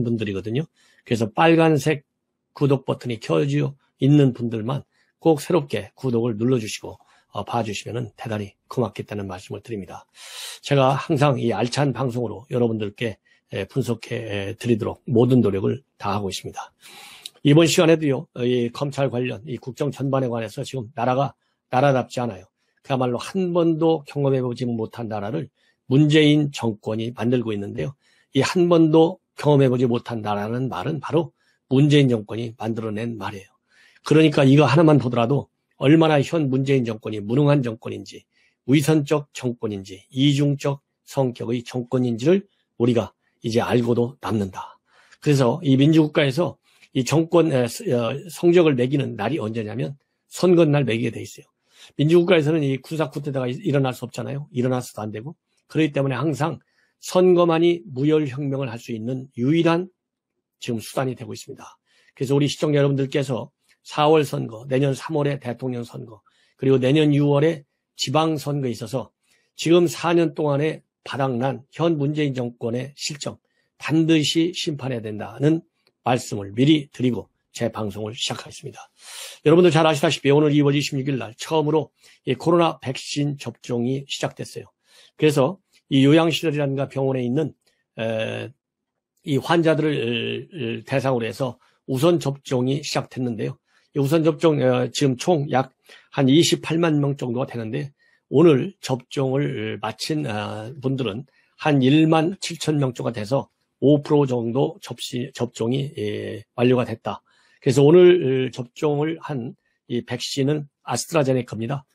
분들이거든요. 그래서 빨간색 구독 버튼이 켜져 있는 분들만 꼭 새롭게 구독을 눌러주시고 봐주시면 대단히 고맙겠다는 말씀을 드립니다. 제가 항상 이 알찬 방송으로 여러분들께 분석해 드리도록 모든 노력을 다하고 있습니다. 이번 시간에도요, 이 검찰 관련, 이 국정 전반에 관해서 지금 나라가 나라답지 않아요. 그야말로 한 번도 경험해보지 못한 나라를 문재인 정권이 만들고 있는데요. 이 한 번도 경험해보지 못한 나라는 말은 바로 문재인 정권이 만들어낸 말이에요. 그러니까 이거 하나만 보더라도 얼마나 현 문재인 정권이 무능한 정권인지, 위선적 정권인지, 이중적 성격의 정권인지를 우리가 이제 알고도 남는다. 그래서 이 민주국가에서 이 정권 성적을 매기는 날이 언제냐면 선거날 매기게 돼 있어요. 민주국가에서는 이 군사 쿠데타가 일어날 수 없잖아요. 일어나서도 안 되고. 그렇기 때문에 항상 선거만이 무혈혁명을 할 수 있는 유일한 지금 수단이 되고 있습니다. 그래서 우리 시청자 여러분들께서 4월 선거, 내년 3월에 대통령 선거, 그리고 내년 6월에 지방선거에 있어서 지금 4년 동안에 바닥난 현 문재인 정권의 실정 반드시 심판해야 된다는 말씀을 미리 드리고 제 방송을 시작하겠습니다. 여러분들 잘 아시다시피 오늘 2월 26일 날 처음으로 이 코로나 백신 접종이 시작됐어요. 그래서 이 요양시설이라든가 병원에 있는 이 환자들을 대상으로 해서 우선 접종이 시작됐는데요. 이 우선 접종 지금 총 약 한 28만 명 정도가 되는데 오늘 접종을 마친 분들은 한 1만 7천 명 정도가 돼서 5% 정도 접종이 완료가 됐다. 그래서 오늘 접종을 한 이 백신은 아스트라제네카입니다.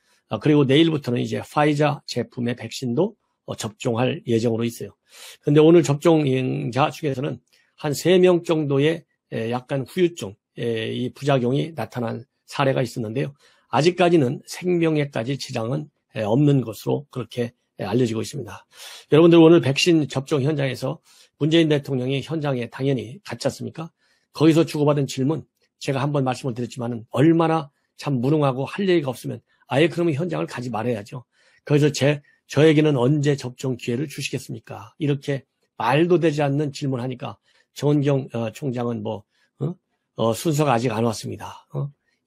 그리고 내일부터는 이제 파이자 제품의 백신도 접종할 예정으로 있어요. 그런데 오늘 접종자 중에서는 한 3명 정도의 약간 후유증, 이 부작용이 나타난 사례가 있었는데요. 아직까지는 생명에까지 지장은 없는 것으로 그렇게 알려지고 있습니다. 여러분들 오늘 백신 접종 현장에서 문재인 대통령이 현장에 당연히 갔지 않습니까? 거기서 주고받은 질문, 제가 한번 말씀을 드렸지만은 얼마나 참 무능하고 할 얘기가 없으면 아예 그러면 현장을 가지 말아야죠. 거기서 저에게는 언제 접종 기회를 주시겠습니까? 이렇게 말도 되지 않는 질문하니까 정은경 총장은 순서가 아직 안 왔습니다.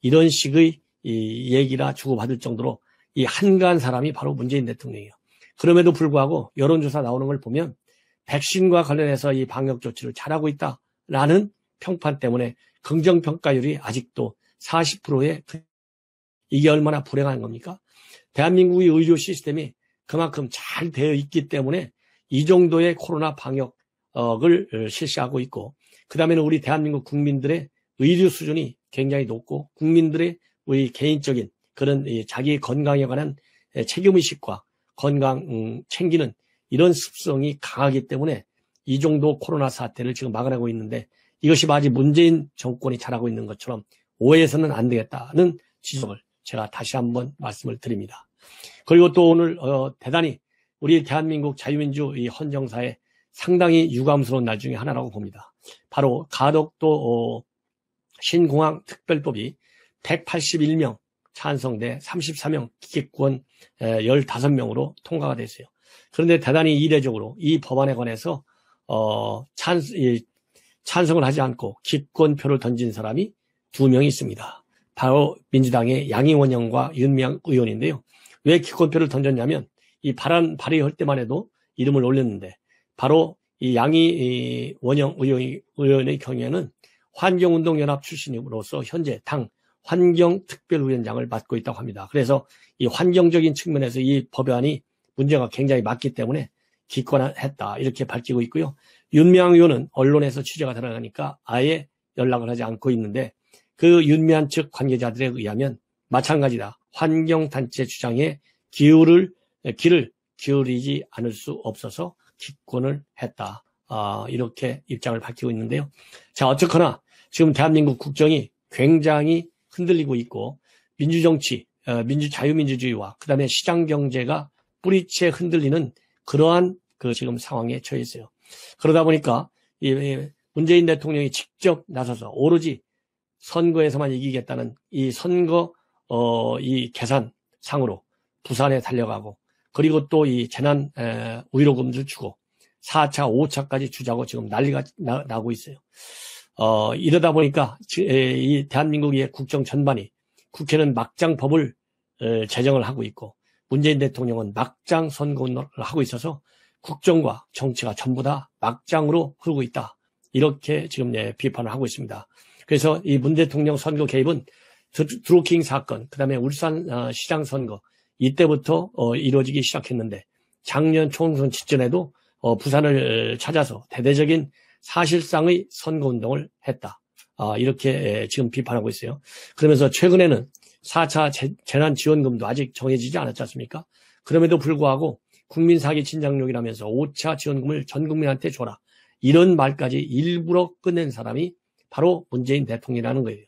이런 식의 이 얘기라 주고받을 정도로 이 한가한 사람이 바로 문재인 대통령이에요. 그럼에도 불구하고 여론조사 나오는 걸 보면 백신과 관련해서 이 방역 조치를 잘하고 있다라는 평판 때문에 긍정평가율이 아직도 40%에 이게 얼마나 불행한 겁니까? 대한민국의 의료 시스템이 그만큼 잘 되어 있기 때문에 이 정도의 코로나 방역을 실시하고 있고, 그 다음에는 우리 대한민국 국민들의 의료 수준이 굉장히 높고 국민들의 우리 개인적인 그런 자기 건강에 관한 책임의식과 건강 챙기는 이런 습성이 강하기 때문에 이 정도 코로나 사태를 지금 막아내고 있는데 이것이 마치 문재인 정권이 잘하고 있는 것처럼 오해해서는 안 되겠다는 지적을 제가 다시 한번 말씀을 드립니다. 그리고 또 오늘 대단히 우리 대한민국 자유민주 이 헌정사에 상당히 유감스러운 날 중에 하나라고 봅니다. 바로 가덕도 신공항 특별법이 181명 찬성대 34명 기권권 15명으로 통과가 됐어요. 그런데 대단히 이례적으로 이 법안에 관해서 찬성을 하지 않고 기권표를 던진 사람이 2명이 있습니다. 바로 민주당의 양이원영과 윤미향 의원인데요. 왜 기권표를 던졌냐면 이 발의할 때만 해도 이름을 올렸는데 바로 이 양이원영 의원의 경우에는 환경운동연합 출신으로서 현재 당 환경특별위원장을 맡고 있다고 합니다. 그래서 이 환경적인 측면에서 이 법안이 문제가 굉장히 많기 때문에 기권했다 이렇게 밝히고 있고요. 윤미향 의원은 언론에서 취재가 들어가니까 아예 연락을 하지 않고 있는데 그 윤미향 측 관계자들에 의하면 마찬가지다. 환경단체 주장에 귀를 기울이지 않을 수 없어서 기권을 했다. 이렇게 입장을 밝히고 있는데요. 자, 어쨌거나 지금 대한민국 국정이 굉장히 흔들리고 있고 민주정치, 자유민주주의와 그 다음에 시장경제가 뿌리채 흔들리는 그러한 지금 상황에 처해 있어요. 그러다 보니까 이 문재인 대통령이 직접 나서서 오로지 선거에서만 이기겠다는 이 선거 이 계산상으로 부산에 달려가고 그리고 또 이 재난 위로금도 주고 4차, 5차까지 주자고 지금 난리가 나고 있어요. 이러다 보니까 이 대한민국의 국정 전반이 국회는 막장 법을 제정을 하고 있고 문재인 대통령은 막장 선거운동을 하고 있어서 국정과 정치가 전부 다 막장으로 흐르고 있다. 이렇게 지금 비판을 하고 있습니다. 그래서 이 문 대통령 선거 개입은 드루킹 사건, 그 다음에 울산 시장 선거 이때부터 이루어지기 시작했는데 작년 총선 직전에도 부산을 찾아서 대대적인 사실상의 선거운동을 했다. 이렇게 지금 비판하고 있어요. 그러면서 최근에는 4차 재난지원금도 아직 정해지지 않았지 않습니까? 그럼에도 불구하고 국민사기 진작욕이라면서 5차 지원금을 전 국민한테 줘라. 이런 말까지 일부러 꺼낸 사람이 바로 문재인 대통령이라는 거예요.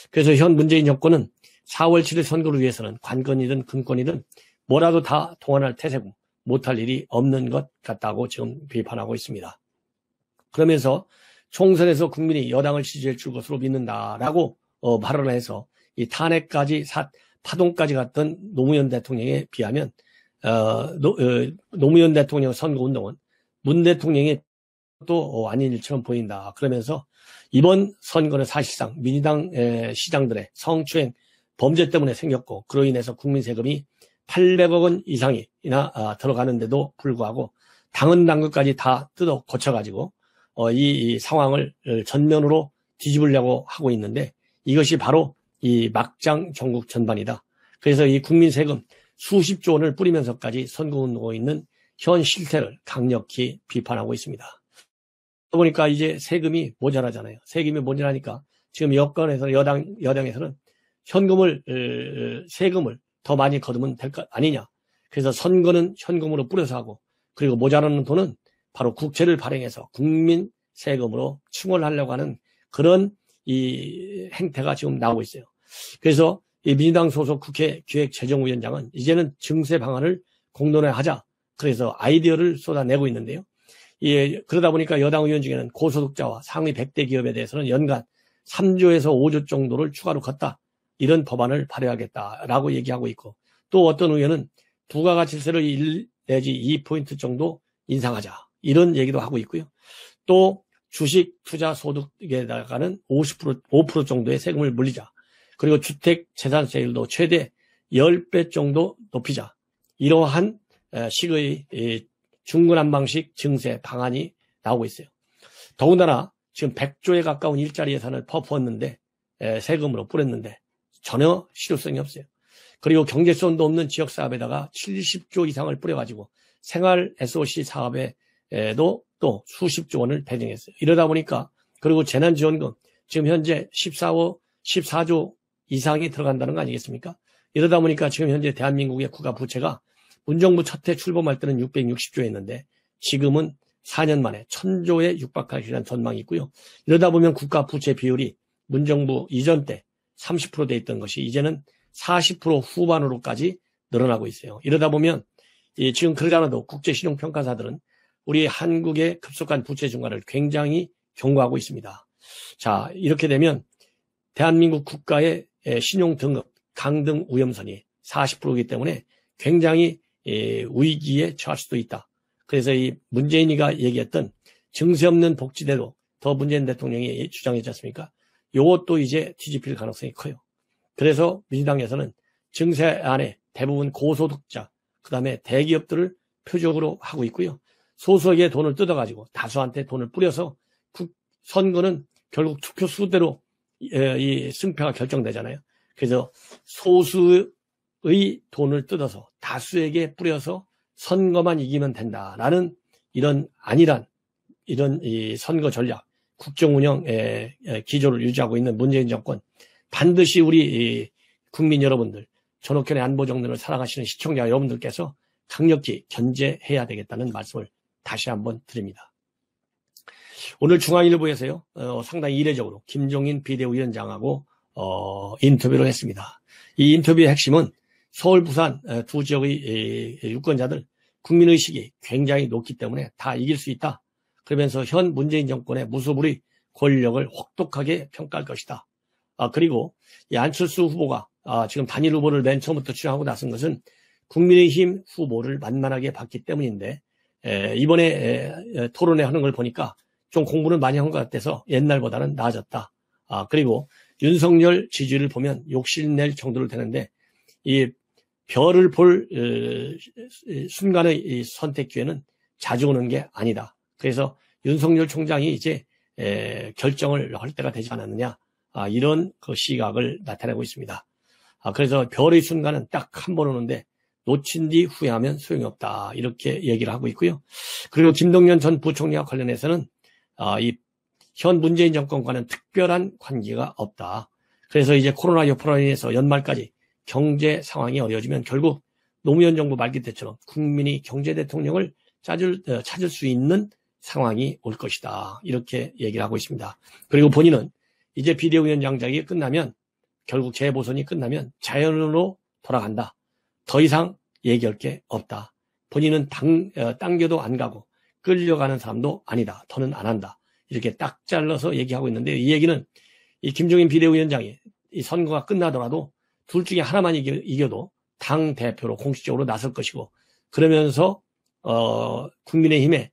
그래서 현 문재인 정권은 4월 7일 선거를 위해서는 관건이든 금권이든 뭐라도 다 동원할 태세고 못할 일이 없는 것 같다고 지금 비판하고 있습니다. 그러면서 총선에서 국민이 여당을 지지해 줄 것으로 믿는다라고 발언을 해서 이 탄핵까지 파동까지 갔던 노무현 대통령에 비하면 노무현 대통령 선거운동은 문 대통령의 또 아닌 일처럼 보인다. 그러면서 이번 선거는 사실상 민주당 시장들의 성추행 범죄 때문에 생겼고 그로 인해서 국민 세금이 800억 원 이상이나 들어가는데도 불구하고 당헌 당규까지 다 뜯어 고쳐가지고 이 상황을 전면으로 뒤집으려고 하고 있는데 이것이 바로 이 막장 전국 전반이다. 그래서 이 국민 세금 수십조 원을 뿌리면서까지 선거운동하고 있는 현 실태를 강력히 비판하고 있습니다. 그러다 보니까 이제 세금이 모자라잖아요. 세금이 모자라니까 지금 여권에서 여당에서는 세금을 더 많이 거두면 될 것 아니냐. 그래서 선거는 현금으로 뿌려서 하고 그리고 모자라는 돈은 바로 국채를 발행해서 국민 세금으로 충원하려고 하는 그런 이 행태가 지금 나오고 있어요. 그래서 이 민주당 소속 국회 기획재정위원장은 이제는 증세 방안을 공론화하자. 그래서 아이디어를 쏟아내고 있는데요. 그러다 보니까 여당 의원 중에는 고소득자와 상위 100대 기업에 대해서는 연간 3조에서 5조 정도를 추가로 걷다. 이런 법안을 발의하겠다라고 얘기하고 있고 또 어떤 의원은 부가가치세를 1 내지 2포인트 정도 인상하자. 이런 얘기도 하고 있고요. 또 주식 투자 소득에다가는 5% 정도의 세금을 물리자. 그리고 주택 재산세율도 최대 10배 정도 높이자. 이러한 식의 중구난방식 증세 방안이 나오고 있어요. 더군다나 지금 100조에 가까운 일자리 예산을 퍼부었는데 세금으로 뿌렸는데 전혀 실효성이 없어요. 그리고 경제성도 없는 지역사업에다가 70조 이상을 뿌려가지고 생활 SOC 사업에도 또 수십조 원을 배정했어요. 이러다 보니까 그리고 재난지원금 지금 현재 14조 이상이 들어간다는 거 아니겠습니까? 이러다 보니까 지금 현재 대한민국의 국가 부채가 문정부 첫 해 출범할 때는 660조였는데 지금은 4년 만에 1000조에 육박할 전망이 있고요. 이러다 보면 국가 부채 비율이 문정부 이전 때 30%돼 있던 것이 이제는 40% 후반으로까지 늘어나고 있어요. 이러다 보면 지금 그러지 않아도 국제신용평가사들은 우리 한국의 급속한 부채 증가를 굉장히 경고하고 있습니다. 자, 이렇게 되면 대한민국 국가의 신용 등급 강등 위험선이 40%이기 때문에 굉장히 위기에 처할 수도 있다. 그래서 이 문재인이가 얘기했던 증세 없는 복지대로 더 문재인 대통령이 주장했지 않습니까? 요것도 이제 뒤집힐 가능성이 커요. 그래서 민주당에서는 증세 안에 대부분 고소득자, 그 다음에 대기업들을 표적으로 하고 있고요. 소수에게 돈을 뜯어가지고 다수한테 돈을 뿌려서 선거는 결국 투표 수대로 이 승패가 결정되잖아요. 그래서 소수의 돈을 뜯어서 다수에게 뿌려서 선거만 이기면 된다라는 이런 안일한 이런 이 선거 전략, 국정 운영의 기조를 유지하고 있는 문재인 정권 반드시 우리 국민 여러분들, 전옥현의 안보 정론을 사랑하시는 시청자 여러분들께서 강력히 견제해야 되겠다는 말씀을 다시 한번 드립니다. 오늘 중앙일보에서요 상당히 이례적으로 김종인 비대위원장하고 인터뷰를 했습니다. 이 인터뷰의 핵심은 서울, 부산 두 지역의 유권자들 국민의식이 굉장히 높기 때문에 다 이길 수 있다. 그러면서 현 문재인 정권의 무소불위 권력을 혹독하게 평가할 것이다. 그리고 이 안철수 후보가 지금 단일 후보를 맨 처음부터 주장하고 나선 것은 국민의힘 후보를 만만하게 봤기 때문인데 이번에 토론회 하는 걸 보니까 좀 공부는 많이 한 것 같아서 옛날보다는 나아졌다. 그리고 윤석열 지지율을 보면 욕심낼 정도로 되는데 이 별을 볼 순간의 이 선택 기회는 자주 오는 게 아니다. 그래서 윤석열 총장이 이제 결정을 할 때가 되지 않았느냐, 이런 그 시각을 나타내고 있습니다. 그래서 별의 순간은 딱 한 번 오는데 놓친 뒤 후회하면 소용이 없다, 이렇게 얘기를 하고 있고요. 그리고 김동연 전 부총리와 관련해서는 이 현 문재인 정권과는 특별한 관계가 없다. 그래서 이제 코로나 여파로 인해서 연말까지 경제 상황이 어려워지면 결국 노무현 정부 말기 때처럼 국민이 경제 대통령을 찾을 수 있는 상황이 올 것이다, 이렇게 얘기를 하고 있습니다. 그리고 본인은 이제 비대위원장직이 끝나면, 결국 재보선이 끝나면 자연으로 돌아간다. 더 이상 얘기할 게 없다. 본인은 당겨도 안 가고 끌려가는 사람도 아니다. 더는 안 한다. 이렇게 딱 잘라서 얘기하고 있는데, 이 얘기는 이 김종인 비대위원장이 이 선거가 끝나더라도 둘 중에 하나만 이겨도 당 대표로 공식적으로 나설 것이고, 그러면서 국민의힘의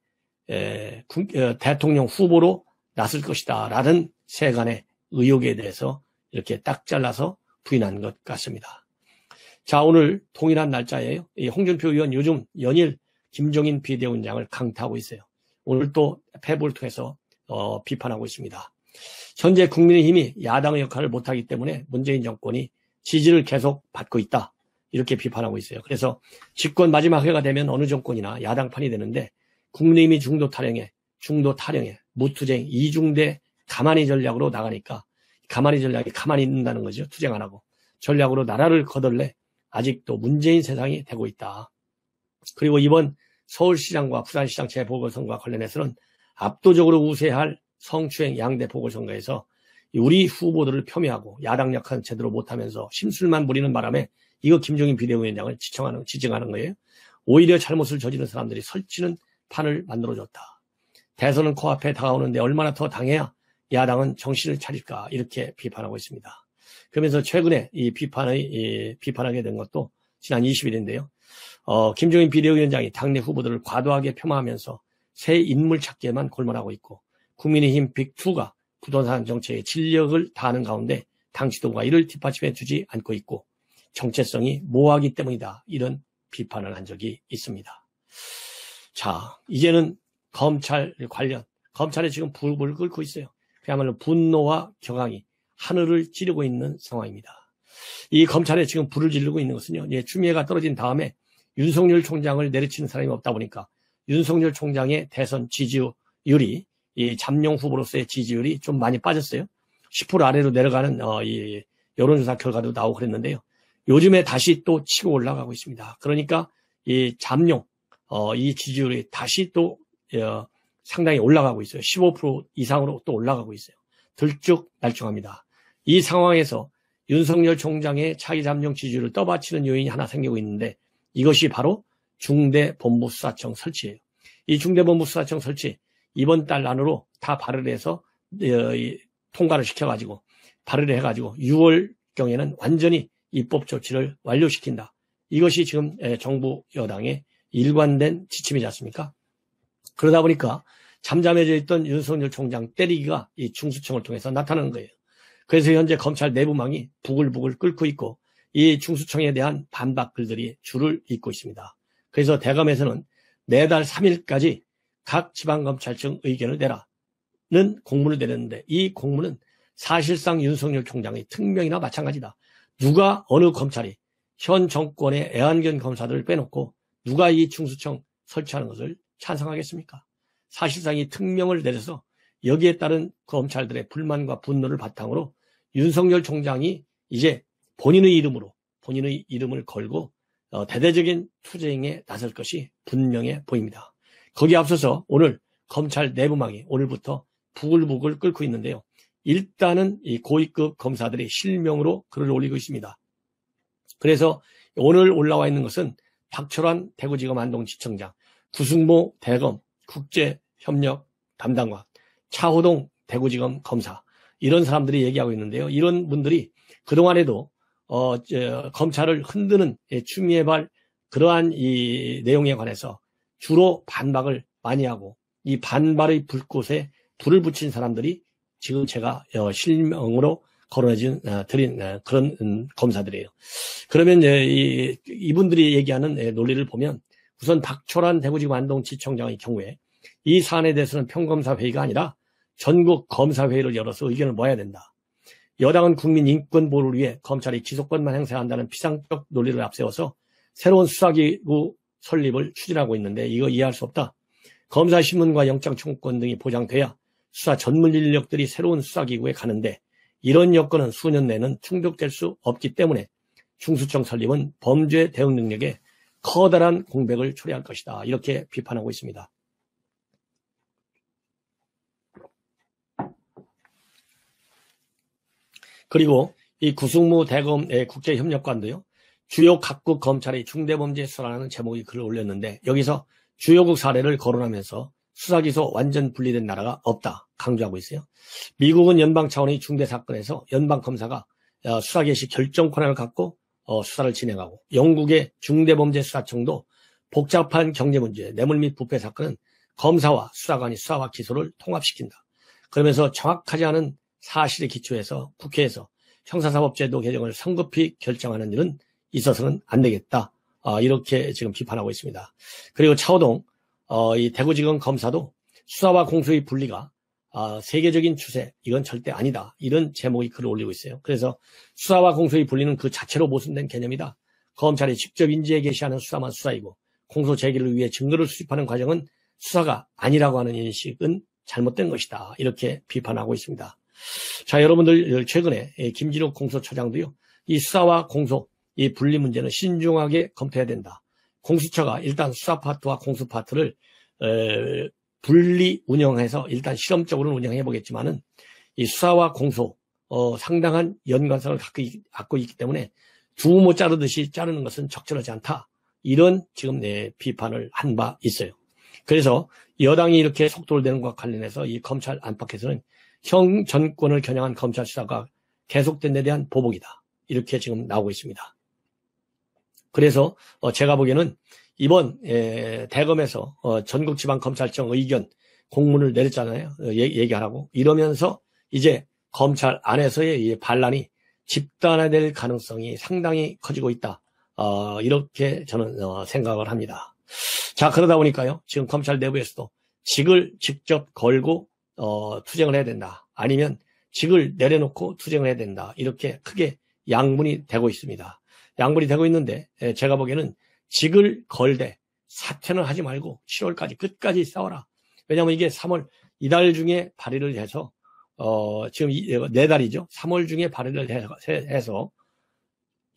대통령 후보로 나설 것이다 라는 세간의 의혹에 대해서 이렇게 딱 잘라서 부인한 것 같습니다. 자, 오늘 동일한 날짜예요. 이 홍준표 의원 요즘 연일 김종인 비대위원장을 강타하고 있어요. 오늘 또 페북을 통해서 비판하고 있습니다. 현재 국민의힘이 야당의 역할을 못하기 때문에 문재인 정권이 지지를 계속 받고 있다, 이렇게 비판하고 있어요. 그래서 집권 마지막 회가 되면 어느 정권이나 야당판이 되는데, 국민의힘이 중도 타령에 무투쟁 이중대 가만히 전략으로 나가니까, 가만히 전략이 가만히 있는다는 거죠. 투쟁 안 하고 전략으로 나라를 거덜내 아직도 문재인 세상이 되고 있다. 그리고 이번 서울시장과 부산시장 재보궐선거와 관련해서는 압도적으로 우세할 성추행 양대 보궐선거에서 우리 후보들을 폄훼하고 야당 역할은 제대로 못하면서 심술만 부리는 바람에 이거 김종인 비대위원장을 지칭하는 거예요. 오히려 잘못을 저지른 사람들이 설치는 판을 만들어줬다. 대선은 코앞에 다가오는데 얼마나 더 당해야 야당은 정신을 차릴까, 이렇게 비판하고 있습니다. 그러면서 최근에 이 비판하게 된 것도 지난 20일인데요. 김종인 비대위원장이 당내 후보들을 과도하게 폄하하면서 새 인물 찾기에만 골몰하고 있고, 국민의힘 빅2가 부동산 정책에 진력을 다하는 가운데 당 지도부가 이를 뒷받침해 주지 않고 있고 정체성이 모호하기 때문이다, 이런 비판을 한 적이 있습니다. 자, 이제는 검찰에 지금 불을 끓고 있어요. 그야말로 분노와 경악이 하늘을 찌르고 있는 상황입니다. 이 검찰에 지금 불을 지르고 있는 것은요, 추미애가 떨어진 다음에 윤석열 총장을 내리치는 사람이 없다 보니까 윤석열 총장의 대선 지지율이, 이 잠룡 후보로서의 지지율이 좀 많이 빠졌어요. 10% 아래로 내려가는 이 여론조사 결과도 나오고 그랬는데요. 요즘에 다시 또 치고 올라가고 있습니다. 그러니까 이 잠룡 이 지지율이 다시 또 상당히 올라가고 있어요. 15% 이상으로 또 올라가고 있어요. 들쭉날쭉합니다. 이 상황에서 윤석열 총장의 차기 잠룡 지지율을 떠받치는 요인이 하나 생기고 있는데, 이것이 바로 중대본부수사청 설치예요. 이 중대본부수사청 설치, 이번 달 안으로 다 발의를 해서 통과를 시켜가지고 발의를 해가지고 6월경에는 완전히 입법 조치를 완료시킨다. 이것이 지금 정부 여당의 일관된 지침이지 않습니까? 그러다 보니까 잠잠해져 있던 윤석열 총장 때리기가 이 중수청을 통해서 나타나는 거예요. 그래서 현재 검찰 내부망이 부글부글 끓고 있고, 이 중수청에 대한 반박 글들이 줄을 잇고 있습니다. 그래서 대검에서는 내달 3일까지 각 지방검찰청 의견을 내라는 공문을 내렸는데, 이 공문은 사실상 윤석열 총장의 특명이나 마찬가지다. 누가, 어느 검찰이 현 정권의 애완견 검사들을 빼놓고 누가 이 중수청 설치하는 것을 찬성하겠습니까? 사실상 이 특명을 내려서 여기에 따른 검찰들의 불만과 분노를 바탕으로 윤석열 총장이 이제 본인의 이름을 걸고 대대적인 투쟁에 나설 것이 분명해 보입니다. 거기에 앞서서 오늘 검찰 내부망이 오늘부터 부글부글 끓고 있는데요. 일단은 이 고위급 검사들이 실명으로 글을 올리고 있습니다. 그래서 오늘 올라와 있는 것은 박철환 대구지검 안동지청장, 구승모 대검 국제협력 담당관, 차호동 대구지검 검사, 이런 사람들이 얘기하고 있는데요. 이런 분들이 그동안에도 검찰을 흔드는 추미애발 그러한 이 내용에 관해서 주로 반박을 많이 하고 이 반발의 불꽃에 불을 붙인 사람들이 지금 제가 실명으로 드린 그런 검사들이에요. 그러면 이분들이 얘기하는 논리를 보면 우선 박철환 대구지검 안동지청장의 경우에 이 사안에 대해서는 평검사회의가 아니라 전국 검사회의를 열어서 의견을 모아야 된다. 여당은 국민 인권 보호를 위해 검찰이 기소권만 행사한다는 피상적 논리를 앞세워서 새로운 수사기구 설립을 추진하고 있는데 이거 이해할 수 없다. 검사 신문과 영장 청구권 등이 보장돼야 수사 전문 인력들이 새로운 수사기구에 가는데 이런 여건은 수년 내는 충족될 수 없기 때문에 중수청 설립은 범죄 대응 능력에 커다란 공백을 초래할 것이다. 이렇게 비판하고 있습니다. 그리고 이 구승무 대검 국제협력관도요. 주요 각국 검찰이 중대범죄 수사라는 제목의 글을 올렸는데 여기서 주요국 사례를 거론하면서 수사기소 완전 분리된 나라가 없다 강조하고 있어요. 미국은 연방 차원의 중대사건에서 연방검사가 수사 개시 결정 권한을 갖고 수사를 진행하고 영국의 중대범죄수사청도 복잡한 경제문제, 뇌물 및 부패 사건은 검사와 수사관이 수사와 기소를 통합시킨다. 그러면서 정확하지 않은 사실에 기초해서 국회에서 형사사법제도 개정을 성급히 결정하는 일은 있어서는 안 되겠다. 이렇게 지금 비판하고 있습니다. 그리고 차호동 이 대구지검 검사도 수사와 공소의 분리가 세계적인 추세, 이건 절대 아니다. 이런 제목의 글을 올리고 있어요. 그래서 수사와 공소의 분리는 그 자체로 모순된 개념이다. 검찰이 직접 인지에 게시하는 수사만 수사이고 공소 제기를 위해 증거를 수집하는 과정은 수사가 아니라고 하는 인식은 잘못된 것이다. 이렇게 비판하고 있습니다. 자, 여러분들 최근에 김진욱 공소처장도요. 이 수사와 공소, 이 분리 문제는 신중하게 검토해야 된다. 공수처가 일단 수사 파트와 공수 파트를 분리 운영해서 일단 실험적으로 운영해 보겠지만은 이 수사와 공소 상당한 연관성을 갖고 있기 때문에 두 못 자르듯이 자르는 것은 적절하지 않다. 이런 지금 비판을 한 바 있어요. 그래서 여당이 이렇게 속도를 내는 것과 관련해서 이 검찰 안팎에서는 형 전권을 겨냥한 검찰 수사가 계속된 데 대한 보복이다. 이렇게 지금 나오고 있습니다. 그래서 제가 보기에는 이번 대검에서 전국지방검찰청 의견 공문을 내렸잖아요. 얘기하라고. 이러면서 이제 검찰 안에서의 이 반란이 집단화될 가능성이 상당히 커지고 있다. 이렇게 저는 생각을 합니다. 자, 그러다 보니까요. 지금 검찰 내부에서도 직을 직접 걸고 투쟁을 해야 된다. 아니면 직을 내려놓고 투쟁을 해야 된다. 이렇게 크게 양분이 되고 있습니다. 양분이 되고 있는데 제가 보기에는 직을 걸되 사퇴는 하지 말고 7월까지 끝까지 싸워라. 왜냐하면 이게 3월 이달 중에 발의를 해서 지금 4달이죠. 3월 중에 발의를 해서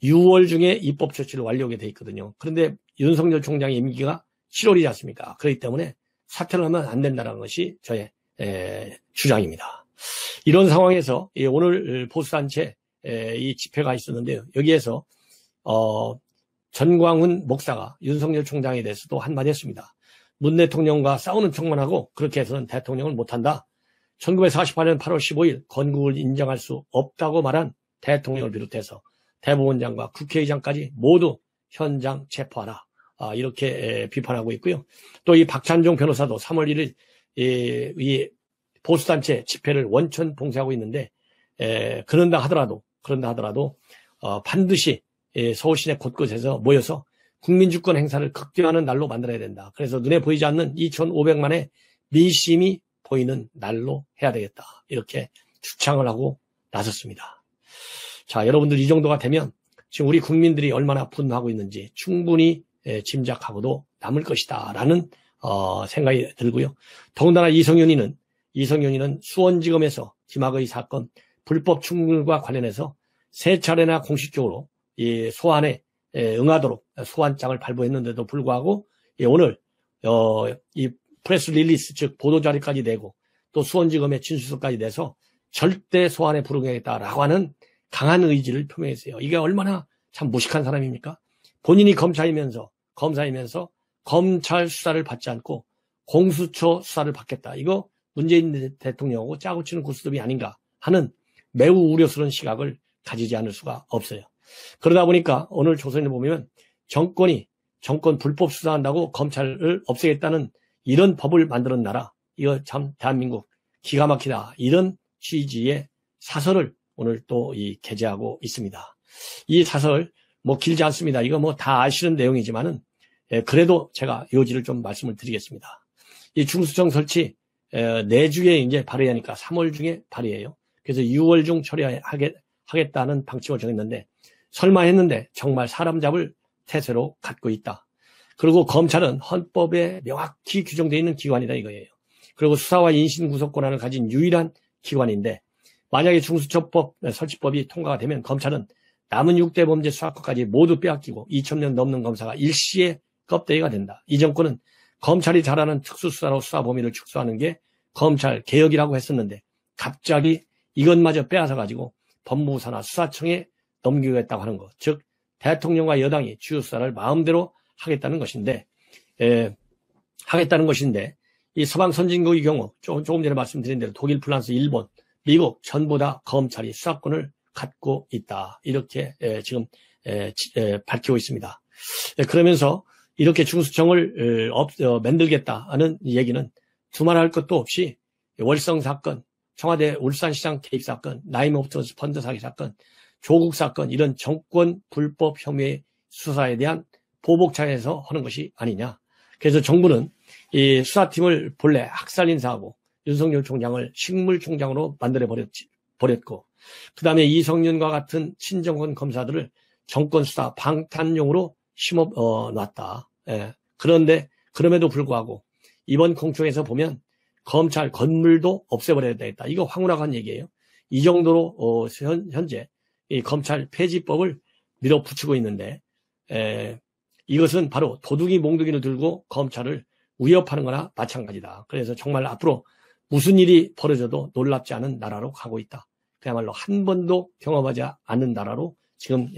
6월 중에 입법 조치를 완료하게 돼 있거든요. 그런데 윤석열 총장의 임기가 7월이지 않습니까? 그렇기 때문에 사퇴를 하면 안 된다는 것이 저의 주장입니다. 이런 상황에서 오늘 보수단체 이 집회가 있었는데요. 여기에서 전광훈 목사가 윤석열 총장에 대해서도 한마디 했습니다. 문 대통령과 싸우는 척만 하고 그렇게 해서는 대통령을 못한다. 1948년 8월 15일 건국을 인정할 수 없다고 말한 대통령을 비롯해서 대법원장과 국회의장까지 모두 현장 체포하라. 이렇게 비판하고 있고요. 또 이 박찬종 변호사도 3월 1일 이 보수단체 집회를 원천 봉쇄하고 있는데 그런다 하더라도 반드시 서울 시내 곳곳에서 모여서 국민주권 행사를 극대화하는 날로 만들어야 된다. 그래서 눈에 보이지 않는 2,500만의 민심이 보이는 날로 해야 되겠다. 이렇게 주창을 하고 나섰습니다. 자, 여러분들 이 정도가 되면 지금 우리 국민들이 얼마나 분노하고 있는지 충분히 짐작하고도 남을 것이다 라는 생각이 들고요. 더군다나 이성윤이는 수원지검에서 김학의 사건 불법 충돌과 관련해서 3차례나 공식적으로 이 소환에 응하도록 소환장을 발부했는데도 불구하고 오늘 이 프레스 릴리스 즉 보도자료까지 내고 또 수원지검에 진술서까지 내서 절대 소환에 불응하겠다라고 하는 강한 의지를 표명했어요. 이게 얼마나 참 무식한 사람입니까? 본인이 검사이면서 검찰 수사를 받지 않고 공수처 수사를 받겠다. 이거 문재인 대통령하고 짜고 치는 고스톱이 아닌가 하는 매우 우려스러운 시각을 가지지 않을 수가 없어요. 그러다 보니까 오늘 조선에 보면 정권이 정권 불법 수사한다고 검찰을 없애겠다는 이런 법을 만드는 나라, 이거 참 대한민국 기가 막히다, 이런 취지의 사설을 오늘 또 게재하고 있습니다. 이 사설 뭐 길지 않습니다. 이거 뭐 다 아시는 내용이지만은 그래도 제가 요지를 좀 말씀을 드리겠습니다. 이 중수청 설치 내주에 이제 발의해야 하니까 3월 중에 발의해요. 그래서 6월 중 처리하겠다는 방침을 정했는데 설마 했는데 정말 사람 잡을 태세로 갖고 있다. 그리고 검찰은 헌법에 명확히 규정되어 있는 기관이다 이거예요. 그리고 수사와 인신 구속 권한을 가진 유일한 기관인데 만약에 중수처법 설치법이 통과가 되면 검찰은 남은 6대 범죄 수사권까지 모두 빼앗기고 2000년 넘는 검사가 일시에 껍데기가 된다. 이 정권은 검찰이 잘하는 특수수사로 수사 범위를 축소하는 게 검찰 개혁이라고 했었는데 갑자기 이것마저 빼앗아 가지고 법무부사나 수사청에 넘기겠다고 하는 것. 즉 대통령과 여당이 주요 수사를 마음대로 하겠다는 것인데 이 서방 선진국의 경우 조금 전에 말씀드린 대로 독일, 프랑스, 일본, 미국 전부 다 검찰이 수사권을 갖고 있다. 이렇게 지금 밝히고 있습니다. 그러면서 이렇게 중수청을 만들겠다는 얘기는 두말할 것도 없이 월성 사건, 청와대 울산시장 개입 사건, 나이모프트 펀드 사기 사건, 조국 사건 이런 정권 불법 혐의 수사에 대한 보복 차원에서 하는 것이 아니냐. 그래서 정부는 이 수사팀을 본래 학살 인사하고 윤석열 총장을 식물총장으로 만들어 버렸고 그 다음에 이성윤과 같은 친정권 검사들을 정권 수사 방탄용으로 심어 놨다. 그런데 그럼에도 불구하고 이번 공청에서 보면 검찰 건물도 없애버려야 되겠다. 이거 황홀하한 얘기예요. 이 정도로 현재 이 검찰 폐지법을 밀어붙이고 있는데 이것은 바로 도둑이 몽둥이를 들고 검찰을 위협하는 거나 마찬가지다. 그래서 정말 앞으로 무슨 일이 벌어져도 놀랍지 않은 나라로 가고 있다. 그야말로 한 번도 경험하지 않는 나라로 지금